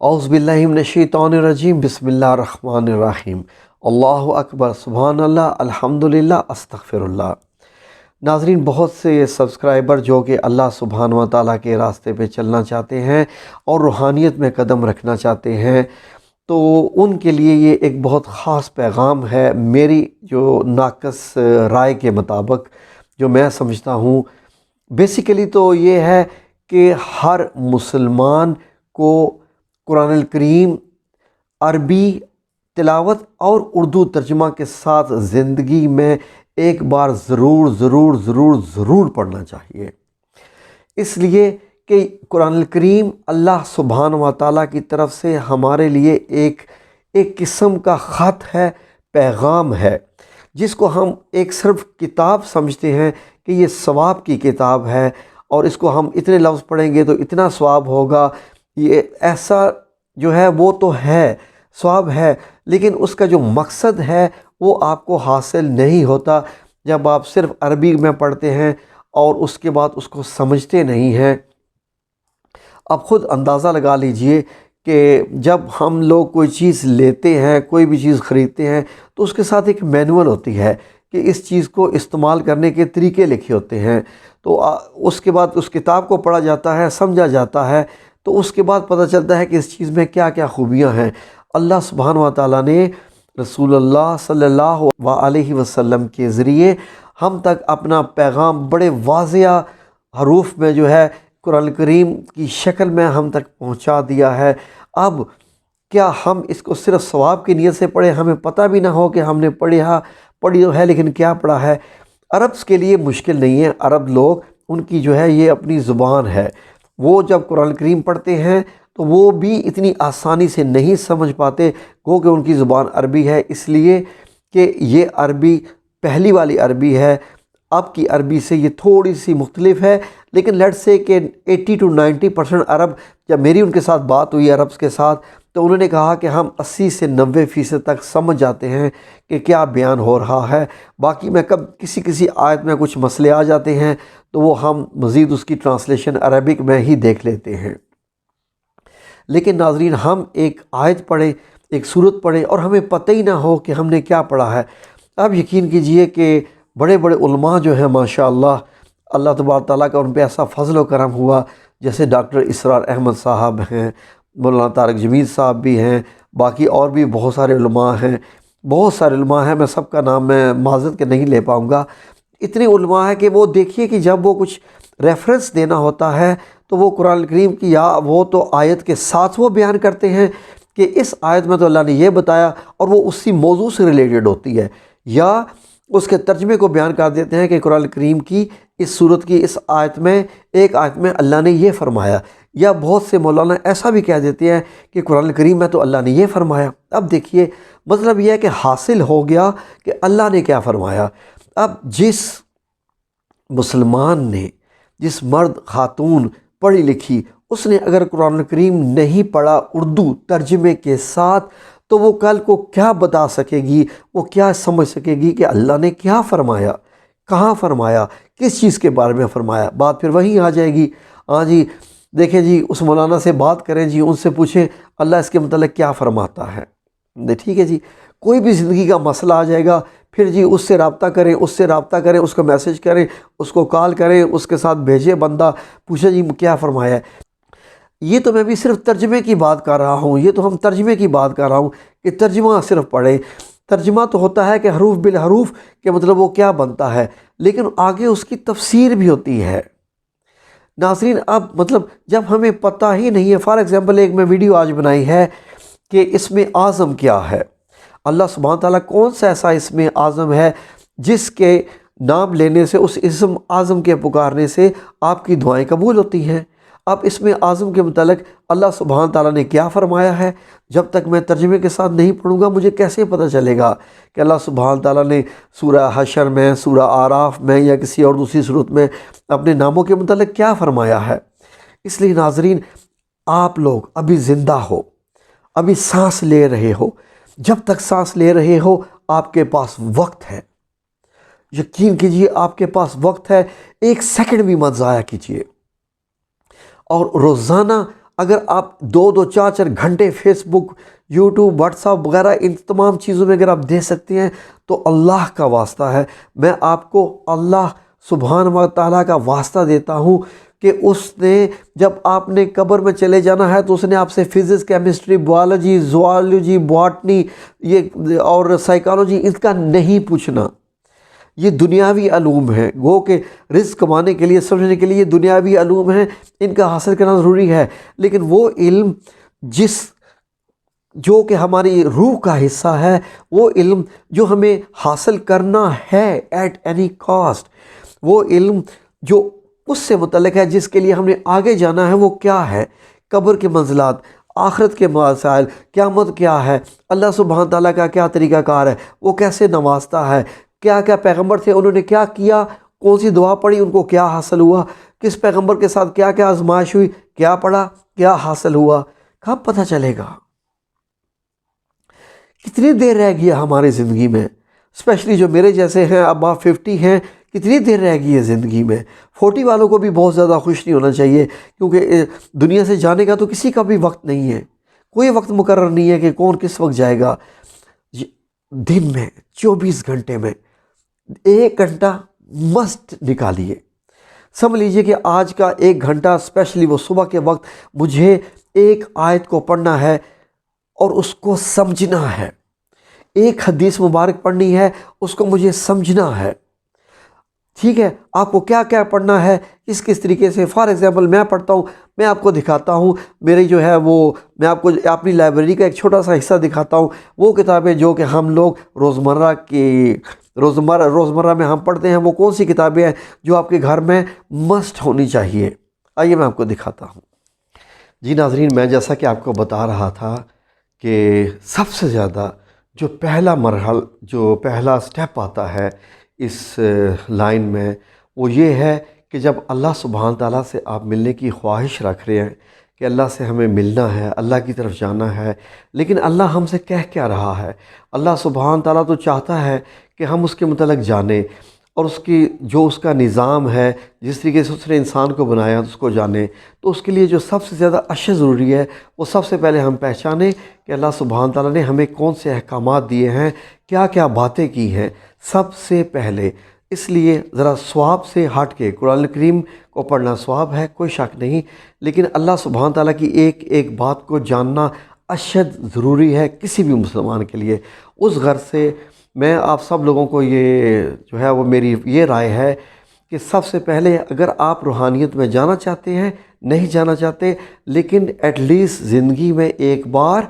اعوذ باللہ من الشیطان الرجیم بسم اللہ الرحمن الرحیم اللہ اکبر سبحان اللہ الحمدللہ استغفر اللہ۔ ناظرین، بہت سے سبسکرائبر جو کہ اللہ سبحانہ و تعالیٰ کے راستے پہ چلنا چاہتے ہیں اور روحانیت میں قدم رکھنا چاہتے ہیں، تو ان کے لیے یہ ایک بہت خاص پیغام ہے۔ میری جو ناقص رائے کے مطابق جو میں سمجھتا ہوں، بیسیکلی تو یہ ہے کہ ہر مسلمان کو قرآن الکریم عربی تلاوت اور اردو ترجمہ کے ساتھ زندگی میں ایک بار ضرور پڑھنا چاہیے، اس لیے کہ قرآن الکریم اللہ سبحانہ و تعالیٰ کی طرف سے ہمارے لیے ایک قسم کا خط ہے، پیغام ہے، جس کو ہم ایک صرف کتاب سمجھتے ہیں کہ یہ ثواب کی کتاب ہے اور اس کو ہم اتنے لفظ پڑھیں گے تو اتنا ثواب ہوگا، یہ ایسا جو ہے وہ تو ہے، ثواب ہے، لیکن اس کا جو مقصد ہے وہ آپ کو حاصل نہیں ہوتا جب آپ صرف عربی میں پڑھتے ہیں اور اس کے بعد اس کو سمجھتے نہیں ہیں۔ اب خود اندازہ لگا لیجئے کہ جب ہم لوگ کوئی چیز لیتے ہیں، کوئی بھی چیز خریدتے ہیں، تو اس کے ساتھ ایک مینول ہوتی ہے کہ اس چیز کو استعمال کرنے کے طریقے لکھے ہوتے ہیں، تو اس کے بعد اس کتاب کو پڑھا جاتا ہے، سمجھا جاتا ہے، تو اس کے بعد پتہ چلتا ہے کہ اس چیز میں کیا کیا خوبیاں ہیں۔ اللہ سبحانہ و تعالیٰ نے رسول اللہ صلی اللہ علیہ وسلم کے ذریعے ہم تک اپنا پیغام بڑے واضح حروف میں جو ہے قرآن کریم کی شکل میں ہم تک پہنچا دیا ہے۔ اب کیا ہم اس کو صرف ثواب کی نیت سے پڑھیں، ہمیں پتہ بھی نہ ہو کہ ہم نے پڑھی تو ہے لیکن کیا پڑھا ہے؟ عربس کے لیے مشکل نہیں ہے، عرب لوگ ان کی جو ہے یہ اپنی زبان ہے، وہ جب قرآن کریم پڑھتے ہیں تو وہ بھی اتنی آسانی سے نہیں سمجھ پاتے، گو کہ ان کی زبان عربی ہے، اس لیے کہ یہ عربی پہلی والی عربی ہے۔ اب کی عربی سے یہ تھوڑی سی مختلف ہے، لیکن لیٹ سے کہ 80 to 90% عرب، جب میری ان کے ساتھ بات ہوئی عربس کے ساتھ، تو انہوں نے کہا کہ ہم 80 سے 90% تک سمجھ جاتے ہیں کہ کیا بیان ہو رہا ہے۔ باقی میں کسی آیت میں کچھ مسئلے آ جاتے ہیں تو وہ ہم مزید اس کی ٹرانسلیشن عربک میں ہی دیکھ لیتے ہیں۔ لیکن ناظرین، ہم ایک آیت پڑھیں، ایک سورت پڑھیں اور ہمیں پتہ ہی نہ ہو کہ ہم نے کیا پڑھا ہے۔ اب یقین کیجئے کہ بڑے بڑے علماء جو ہیں ماشاءاللہ، اللہ تبارک تعالیٰ کا ان پہ ایسا فضل و کرم ہوا، جیسے ڈاکٹر اسرار احمد صاحب ہیں، مولانا طارق جمیل صاحب بھی ہیں، باقی اور بھی بہت سارے علماء ہیں، میں سب کا نام میں معذرت کے نہیں لے پاؤں گا۔ اتنے علماء ہیں کہ وہ دیکھیے کہ جب وہ کچھ ریفرنس دینا ہوتا ہے تو وہ قرآن کریم کی یا وہ تو آیت کے ساتھ وہ بیان کرتے ہیں کہ اس آیت میں تو اللہ نے یہ بتایا، اور وہ اسی موضوع سے ریلیٹڈ ہوتی ہے، یا اس کے ترجمے کو بیان کر دیتے ہیں کہ قرآن کریم کی اس صورت کی اس آیت میں، ایک آیت میں اللہ نے یہ فرمایا، یا بہت سے مولانا ایسا بھی کہہ دیتے ہیں کہ قرآن کریم میں تو اللہ نے یہ فرمایا۔ اب دیکھیے، مطلب یہ ہے کہ حاصل ہو گیا کہ اللہ نے کیا فرمایا۔ اب جس مسلمان نے، جس مرد خاتون پڑھی لکھی، اس نے اگر قرآن کریم نہیں پڑھا اردو ترجمے کے ساتھ، تو وہ کل کو کیا بتا سکے گی، وہ کیا سمجھ سکے گی کہ اللہ نے کیا فرمایا، کہاں فرمایا، کس چیز کے بارے میں فرمایا؟ بات پھر وہیں آ جائے گی، ہاں جی دیکھیں جی اس مولانا سے بات کریں جی، ان سے پوچھیں اللہ اس کے متعلق کیا فرماتا ہے۔ ٹھیک ہے جی، کوئی بھی زندگی کا مسئلہ آ جائے گا، پھر جی اس سے رابطہ کریں، اس کو میسج کریں، اس کو کال کریں، اس کے ساتھ بھیجے بندہ، پوچھے جی کیا فرمایا ہے۔ یہ تو میں بھی صرف ترجمے کی بات کر رہا ہوں، یہ تو ہم ترجمے کی بات کر رہا ہوں کہ ترجمہ صرف پڑھیں۔ ترجمہ تو ہوتا ہے کہ حروف بالحروف کہ مطلب وہ کیا بنتا ہے، لیکن آگے اس کی تفسیر بھی ہوتی ہے۔ ناظرین، اب مطلب جب ہمیں پتہ ہی نہیں ہے، فار ایگزامپل ایک میں ویڈیو آج بنائی ہے کہ اسم اعظم کیا ہے، اللہ سبحانہ تعالیٰ کون سا ایسا اسم اعظم ہے جس کے نام لینے سے، اس اسم اعظم کے پکارنے سے آپ کی دعائیں قبول ہوتی ہیں۔ اب اسم اعظم کے متعلق اللہ سبحانہ تعالیٰ نے کیا فرمایا ہے، جب تک میں ترجمے کے ساتھ نہیں پڑھوں گا مجھے کیسے پتہ چلے گا کہ اللہ سبحانہ تعالیٰ نے سورہ حشر میں، سورہ اعراف میں یا کسی اور دوسری صورت میں اپنے ناموں کے متعلق کیا فرمایا ہے۔ اس لیے ناظرین، آپ لوگ ابھی زندہ ہو، ابھی سانس لے رہے ہو، جب تک سانس لے رہے ہو آپ کے پاس وقت ہے، یقین کیجئے آپ کے پاس وقت ہے، ایک سیکنڈ بھی مت ضائع کیجئے، اور روزانہ اگر آپ 2-4 گھنٹے فیس بک، یوٹیوب، واٹس ایپ وغیرہ ان تمام چیزوں میں اگر آپ دے سکتے ہیں تو اللہ کا واسطہ ہے، میں آپ کو اللہ سبحانہ و تعالیٰ کا واسطہ دیتا ہوں کہ اس نے جب آپ نے قبر میں چلے جانا ہے تو اس نے آپ سے physics, chemistry, biology, zoology, botany یہ اور سائیکالوجی اس کا نہیں پوچھنا۔ یہ دنیاوی علوم ہیں، گو کہ رزق کمانے کے لیے، سمجھنے کے لیے یہ دنیاوی علوم ہیں، ان کا حاصل کرنا ضروری ہے، لیکن وہ علم جو کہ ہماری روح کا حصہ ہے، وہ علم جو ہمیں حاصل کرنا ہے ایٹ اینی کاسٹ، وہ علم جو اس سے متعلق ہے جس کے لیے ہم نے آگے جانا ہے، وہ کیا ہے؟ قبر کے منزلات، آخرت کے مسائل، قیامت کیا ہے، اللہ سبحانہ تعالیٰ کا کیا طریقہ کار ہے، وہ کیسے نوازتا ہے، کیا کیا پیغمبر تھے، انہوں نے کیا کیا، کون سی دعا پڑھی، ان کو کیا حاصل ہوا، کس پیغمبر کے ساتھ کیا کیا آزمائش ہوئی، کیا پڑھا، کیا حاصل ہوا، کب پتہ چلے گا؟ کتنی دیر رہ گئی ہے ہماری زندگی میں، اسپیشلی جو میرے جیسے ہیں، اب آپ 50 ہیں، کتنی دیر رہ گئی ہے زندگی میں؟ 40 والوں کو بھی بہت زیادہ خوش نہیں ہونا چاہیے، کیونکہ دنیا سے جانے کا تو کسی کا بھی وقت نہیں ہے، کوئی وقت مقرر نہیں ہے کہ کون کس وقت جائے گا۔ دن میں 24 گھنٹے میں 1 گھنٹہ مسٹ نکالیے۔ سمجھ لیجئے کہ آج کا 1 گھنٹہ اسپیشلی وہ صبح کے وقت مجھے ایک آیت کو پڑھنا ہے اور اس کو سمجھنا ہے، ایک حدیث مبارک پڑھنی ہے، اس کو مجھے سمجھنا ہے۔ ٹھیک ہے، آپ کو کیا کیا پڑھنا ہے، کس طریقے سے؟ فار ایگزامپل میں پڑھتا ہوں، میں آپ کو دکھاتا ہوں، میری جو ہے وہ میں آپ کو اپنی لائبریری کا ایک چھوٹا سا حصہ دکھاتا ہوں، وہ کتابیں جو کہ ہم لوگ روزمرہ میں ہم پڑھتے ہیں، وہ کون سی کتابیں ہیں جو آپ کے گھر میں مسٹ ہونی چاہیے۔ آئیے میں آپ کو دکھاتا ہوں۔ جی ناظرین، میں جیسا کہ آپ کو بتا رہا تھا کہ سب سے زیادہ جو پہلا سٹیپ آتا ہے اس لائن میں، وہ یہ ہے کہ جب اللہ سبحانہ تعالیٰ سے آپ ملنے کی خواہش رکھ رہے ہیں کہ اللہ سے ہمیں ملنا ہے، اللہ کی طرف جانا ہے، لیکن اللہ ہم سے کہہ کیا رہا ہے؟ اللہ سبحانہ تعالیٰ تو چاہتا ہے کہ ہم اس کے متعلق جانیں، اور اس کا نظام ہے، جس طریقے سے اس نے انسان کو بنایا اس کو جانیں۔ تو اس کے لیے جو سب سے زیادہ اشد ضروری ہے، وہ سب سے پہلے ہم پہچانیں کہ اللہ سبحانہ تعالیٰ نے ہمیں کون سے احکامات دیے ہیں، کیا کیا باتیں کی ہیں سب سے پہلے۔ اس لیے ذرا ثواب سے ہٹ کے قرآن کریم کو پڑھنا ثواب ہے، کوئی شک نہیں، لیکن اللہ سبحانہ تعالیٰ کی ایک ایک بات کو جاننا اشد ضروری ہے کسی بھی مسلمان کے لیے۔ اس غرض سے میں آپ سب لوگوں کو یہ جو ہے وہ میری یہ رائے ہے کہ سب سے پہلے اگر آپ روحانیت میں جانا چاہتے ہیں، نہیں جانا چاہتے، لیکن ایٹ لیسٹ زندگی میں ایک بار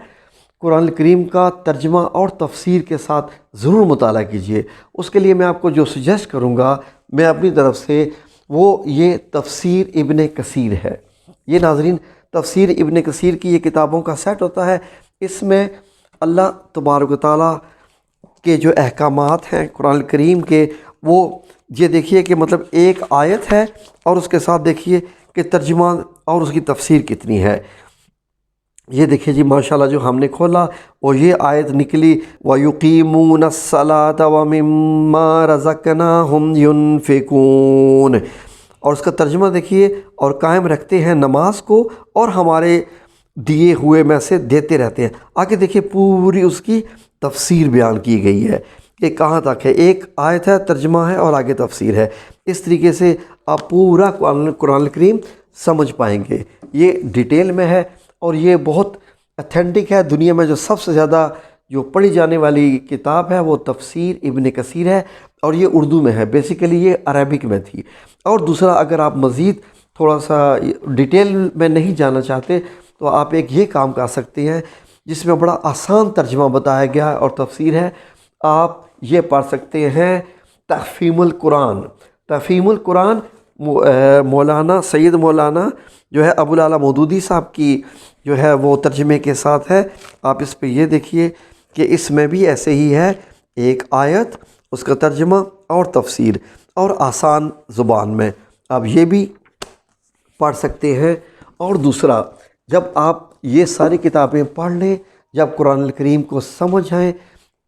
قرآن کریم کا ترجمہ اور تفسیر کے ساتھ ضرور مطالعہ کیجئے۔ اس کے لیے میں آپ کو جو سجیسٹ کروں گا میں اپنی طرف سے، وہ یہ تفسیر ابن کثیر ہے۔ یہ ناظرین تفسیر ابن کثیر کی یہ کتابوں کا سیٹ ہوتا ہے، اس میں اللہ تبارک و تعالیٰ کے جو احکامات ہیں قرآن کریم کے، وہ یہ دیکھیے کہ مطلب ایک آیت ہے اور اس کے ساتھ دیکھیے کہ ترجمہ اور اس کی تفسیر کتنی ہے۔ یہ دیکھیے جی ماشاءاللہ، جو ہم نے کھولا وہ یہ آیت نکلی، وَيُقِيمُونَ الصَّلَاةَ وَمِمَّا رَزَقْنَاهُمْ يُنْفِقُونَ، اور اس کا ترجمہ دیکھیے، اور قائم رکھتے ہیں نماز کو اور ہمارے دیے ہوئے میں سے دیتے رہتے ہیں۔ آگے دیکھیے پوری اس کی تفسیر بیان کی گئی ہے کہ کہاں تک ہے، ایک آیت ہے، ترجمہ ہے اور آگے تفسیر ہے۔ اس طریقے سے آپ پورا قرآن کریم سمجھ پائیں گے۔ یہ ڈیٹیل میں ہے اور یہ بہت اتھینٹک ہے۔ دنیا میں جو سب سے زیادہ جو پڑھی جانے والی کتاب ہے وہ تفسیر ابن کثیر ہے، اور یہ اردو میں ہے، بیسیکلی یہ عربک میں تھی۔ اور دوسرا، اگر آپ مزید تھوڑا سا ڈیٹیل میں نہیں جانا چاہتے تو آپ ایک یہ کام کر سکتے ہیں جس میں بڑا آسان ترجمہ بتایا گیا ہے اور تفسیر ہے، آپ یہ پڑھ سکتے ہیں تفہیم القرآن۔ تفہیم القرآن مولانا سید مولانا جو ہے ابو العلا مودودی صاحب کی جو ہے وہ ترجمے کے ساتھ ہے۔ آپ اس پہ یہ دیکھیے کہ اس میں بھی ایسے ہی ہے، ایک آیت، اس کا ترجمہ اور تفسیر، اور آسان زبان میں آپ یہ بھی پڑھ سکتے ہیں۔ اور دوسرا، جب آپ یہ ساری کتابیں پڑھ لیں، جب قرآن کریم کو سمجھ آئیں،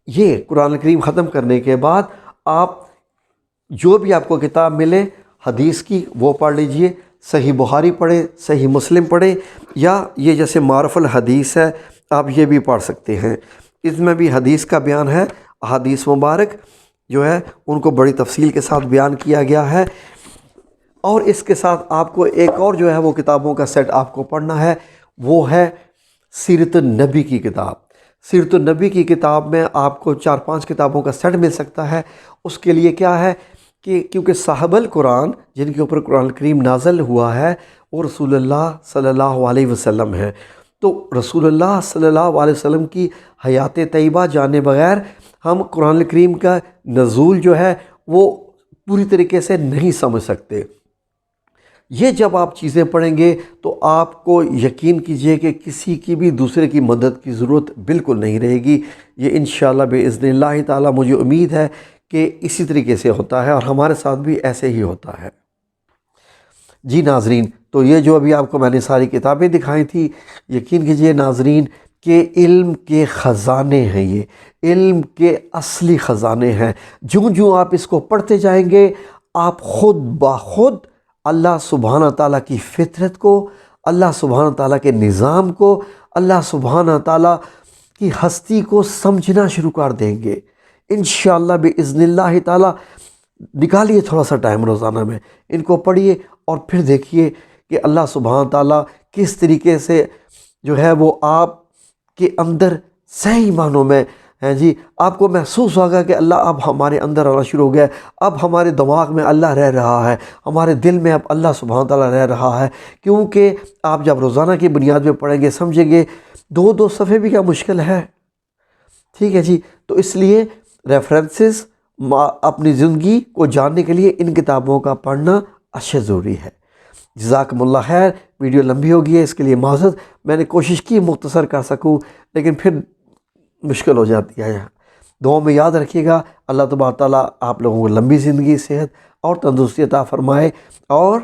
یہ قرآن کریم ختم کرنے کے بعد آپ جو بھی آپ کو کتاب ملے حدیث کی وہ پڑھ لیجئے، صحیح بخاری پڑھیں، صحیح مسلم پڑھیں، یا یہ جیسے معرف الحدیث ہے آپ یہ بھی پڑھ سکتے ہیں۔ اس میں بھی حدیث کا بیان ہے، احادیث مبارک جو ہے ان کو بڑی تفصیل کے ساتھ بیان کیا گیا ہے۔ اور اس کے ساتھ آپ کو ایک اور جو ہے وہ کتابوں کا سیٹ آپ کو پڑھنا ہے، وہ ہے سیرت النبی کی کتاب۔ سیرت النبی کی کتاب میں آپ کو 4-5 کتابوں کا سیٹ مل سکتا ہے۔ اس کے لیے کیا ہے کہ کیونکہ صاحب القرآن جن کے اوپر قرآن کریم نازل ہوا ہے وہ رسول اللہ صلی اللہ علیہ وسلم ہے، تو رسول اللہ صلی اللہ علیہ وسلم کی حیات طیبہ جانے بغیر ہم قرآن کریم کا نزول جو ہے وہ پوری طریقے سے نہیں سمجھ سکتے۔ یہ جب آپ چیزیں پڑھیں گے تو آپ کو یقین کیجئے کہ کسی کی بھی دوسرے کی مدد کی ضرورت بالکل نہیں رہے گی۔ یہ انشاءاللہ بإذن اللہ تعالی مجھے امید ہے کہ اسی طریقے سے ہوتا ہے اور ہمارے ساتھ بھی ایسے ہی ہوتا ہے۔ جی ناظرین، تو یہ جو ابھی آپ کو میں نے ساری کتابیں دکھائی تھی، یقین کیجئے ناظرین کہ علم کے خزانے ہیں، یہ علم کے اصلی خزانے ہیں۔ جو آپ اس کو پڑھتے جائیں گے آپ خود بخود اللہ سبحانہ تعالیٰ کی فطرت کو، اللہ سبحانہ تعالیٰ کے نظام کو، اللہ سبحانہ تعالیٰ کی ہستی کو سمجھنا شروع کر دیں گے انشاءاللہ بإذن اللہ تعالیٰ۔ نکالیے تھوڑا سا ٹائم روزانہ میں، ان کو پڑھیے اور پھر دیکھیے کہ اللہ سبحانہ تعالیٰ کس طریقے سے جو ہے وہ آپ کے اندر صحیح معنوں میں ہیں جی آپ کو محسوس ہوگا کہ اللہ اب ہمارے اندر آنا شروع ہو گیا ہے، اب ہمارے دماغ میں اللہ رہ رہا ہے، ہمارے دل میں اب اللہ سبحانہ تعالیٰ رہ رہا ہے، کیونکہ آپ جب روزانہ کی بنیاد میں پڑھیں گے سمجھیں گے 2 صفحے بھی کیا مشکل ہے، ٹھیک ہے جی۔ تو اس لیے ریفرنسز اپنی زندگی کو جاننے کے لیے ان کتابوں کا پڑھنا اشد ضروری ہے۔ جزاکم اللہ خیر، ویڈیو لمبی ہو گئی ہے اس کے لیے معذرت، میں نے کوشش کی مختصر کر سکوں لیکن پھر مشکل ہو جاتی ہے۔ دعاؤں میں یاد رکھیے گا، اللہ تبارک تعالیٰ آپ لوگوں کو لمبی زندگی، صحت اور تندرستی عطا فرمائے، اور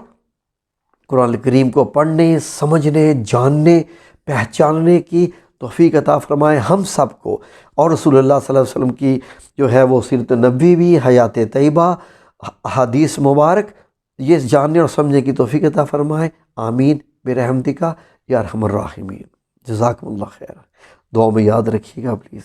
قرآن کریم کو پڑھنے، سمجھنے، جاننے، پہچاننے کی توفیق عطا فرمائے ہم سب کو، اور رسول اللہ صلی اللہ علیہ وسلم کی جو ہے وہ سیرت نبوی، حیات طیبہ، حدیث مبارک یہ جاننے اور سمجھنے کی توفیق عطا فرمائے، آمین برحمتک یا ارحم الراحمین۔ جزاکم اللہ خیر، دعاؤں میں یاد رکھیے گا پلیز۔